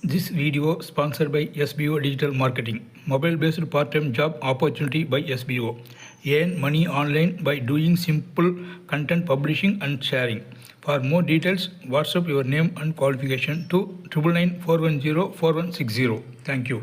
This video sponsored by SBO Digital Marketing, mobile-based part-time job opportunity by SBO. Earn money online by doing simple content publishing and sharing. For more details, WhatsApp your name and qualification to 999 410 4160. Thank you.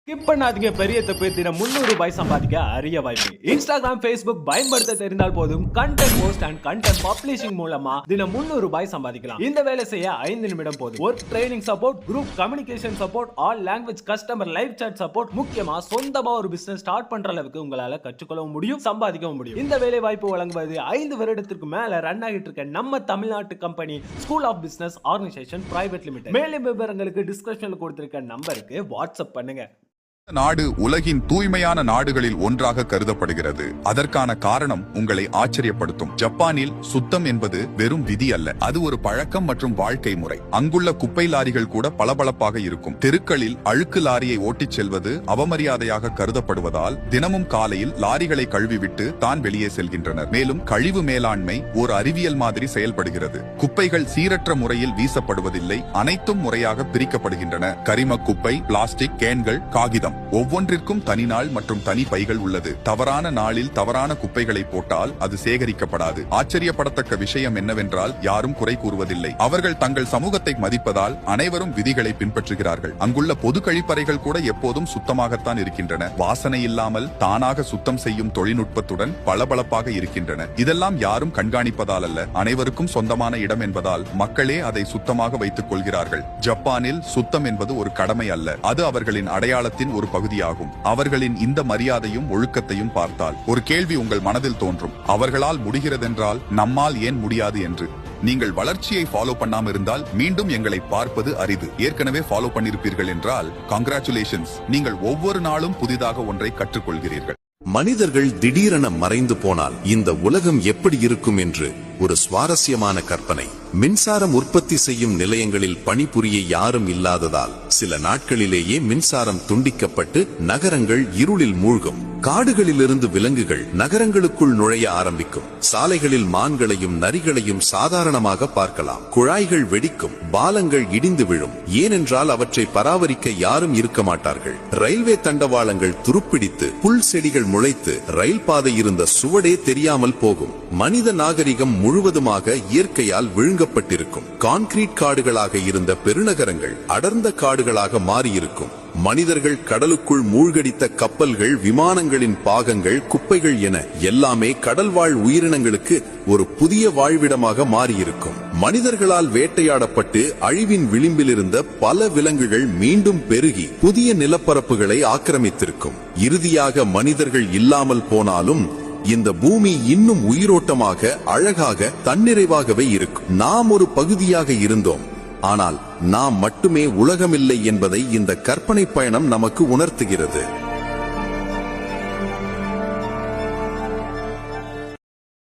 Skip பண்ணாதீங்க. பெரிய தப்பு. தினம் 300 ரூபாய் சம்பாதிக்க அரிய வாய்ப்பு. Instagram, Facebook பயன்படுத்த தெரிந்தால் போதும். Content post and content publishing மூலமா தினம் 300 ரூபாய் சம்பாதிக்கலாம். இந்த வேலை செய்ய 5 நிமிடம் போதும். Work training support, group communication support, all language customer live chat support, முக்கியமா சொந்தமா ஒரு பிசினஸ் ஸ்டார்ட் பண்ற அளவுக்கு உங்களால கற்றுக்கொள்ளவும் முடியும், சம்பாதிக்கவும் முடியும். இந்த வேலை வாய்ப்பு வழங்குவது 5 வருடத்திற்கு மேல ரன் ஆகிட்டு இருக்க நம்ம தமிழ்நாட்டு company school of business organisation private limited. மேலும் விவரங்களுக்கு டிஸ்கிரிப்ஷன்ல கொடுத்திருக்க நம்பருக்கு வாட்ஸ்அப் பண்ணுங்க. நாடு உலகின் தூய்மையான நாடுகளில் ஒன்றாக கருதப்படுகிறது. அதற்கான காரணம் உங்களை ஆச்சரியப்படுத்தும். ஜப்பானில் சுத்தம் என்பது வெறும் விதி அல்ல, அது ஒரு பழக்கம் மற்றும் வாழ்க்கை முறை. அங்குள்ள குப்பை லாரிகள் கூட பளபளப்பாக இருக்கும். தெருக்களில் அழுக்கு லாரியை ஓட்டிச் செல்வது அவமரியாதையாக கருதப்படுவதால் தினமும் காலையில் லாரிகளை கழுவிவிட்டு தான் வெளியே செல்கின்றனர். மேலும் கழிவு மேலாண்மை ஒரு அறிவியல் மாதிரி செயல்படுகிறது. குப்பைகள் சீரற்ற முறையில் வீசப்படுவதில்லை, அனைத்தும் முறையாக பிரிக்கப்படுகின்றன. கரிம குப்பை, பிளாஸ்டிக், கேன்கள், காகிதம் ஒவ்வொன்றிற்கும் தனி நாள் மற்றும் தனி பைகள் உள்ளது. தவறான நாளில் தவறான குப்பைகளை போட்டால் அது சேகரிக்கப்படாது. ஆச்சரியப்படத்தக்க விஷயம் என்னவென்றால் யாரும் குறை கூறுவதில்லை. அவர்கள் தங்கள் சமூகத்தை மதிப்பதால் அனைவரும் விதிகளை பின்பற்றுகிறார்கள். அங்குள்ள பொது கழிப்பறைகள் கூட எப்போதும் சுத்தமாகத்தான் இருக்கின்றன. வாசனை இல்லாமல் தானாக சுத்தம் செய்யும் தொழில்நுட்பத்துடன் பளபளப்பாக இருக்கின்றன. இதெல்லாம் யாரும் கண்காணிப்பதால் அல்ல, அனைவருக்கும் சொந்தமான இடம் என்பதால் மக்களே அதை சுத்தமாக வைத்துக் கொள்கிறார்கள். ஜப்பானில் சுத்தம் என்பது ஒரு கடமை அல்ல, அது அவர்களின் அடையாளத்தின் ஒரு பகுதியாகும். அவர்களின் இந்த மரியாதையும் ஒழுக்கத்தையும் பார்த்தால் ஒரு கேள்வி உங்கள் மனதில் தோன்றும், அவர்களால் முடிகிறதென்றால் நம்மால் ஏன் முடியாது என்று. நீங்கள் வளர்ச்சியை ஃபாலோ பண்ணாம இருந்தால் மீண்டும் எங்களை பார்ப்பது அரிது. ஏற்கனவே ஃபாலோ பண்ணிருப்பீர்கள் என்றால் கங்க்ராச்சுலேஷன்ஸ், நீங்கள் ஒவ்வொரு நாளும் புதிதாக ஒன்றை கற்றுக்கொள்கிறீர்கள். மனிதர்கள் திடீரென மறைந்து போனால் இந்த உலகம் எப்படி இருக்கும் என்று ஒரு சுவாரஸ்யமான கற்பனை. மின்சாரம் உற்பத்தி செய்யும் நிலையங்களில் பணிபுரிய யாரும் இல்லாததால் சில நாட்களிலேயே மின்சாரம் துண்டிக்கப்பட்டு நகரங்கள் இருளில் மூழ்கும். காடுகளிலிருந்து விலங்குகள் நகரங்களுக்குள் நுழைய ஆரம்பிக்கும். சாலைகளில் மான்களையும் நரிகளையும் சாதாரணமாக பார்க்கலாம். குழாய்கள் வெடிக்கும், பாலங்கள் இடிந்து விழும், ஏனென்றால் அவற்றை பராமரிக்க யாரும் இருக்க மாட்டார்கள். ரயில்வே தண்டவாளங்கள் துருப்பிடித்து புல் செடிகள் முளைத்து ரயில் பாதை இருந்த சுவடே தெரியாமல் போகும். மனித நாகரிகம் முழுவதுமாக இயற்கையால் விழுங்கப்பட்டிருக்கும். கான்கிரீட் காடுகளாக இருந்த பெருநகரங்கள் அடர்ந்த காடுகளாக மாறியிருக்கும். மனிதர்கள் கடலுக்குள் மூழ்கடித்த கப்பல்கள், விமானங்களின் பாகங்கள், குப்பைகள் என எல்லாமே கடல்வாழ் உயிரினங்களுக்கு ஒரு புதிய வாழ்விடமாக மாறியிருக்கும். மனிதர்களால் வேட்டையாடப்பட்டு அழிவின் விளிம்பில் இருந்த பல விலங்குகள் மீண்டும் பெருகி புதிய நிலப்பரப்புகளை ஆக்கிரமித்திருக்கும். இறுதியாக மனிதர்கள் இல்லாமல் போனாலும் இந்த பூமி இன்னும் உயிரோட்டமாக, அழகாக, தன்னிறைவாகவே இருக்கும். நாம் ஒரு பகுதியாக இருந்தோம், ஆனால் நாம் மட்டுமே உலகமில்லை என்பதை இந்த கற்பனை பயணம் நமக்கு உணர்த்துகிறது.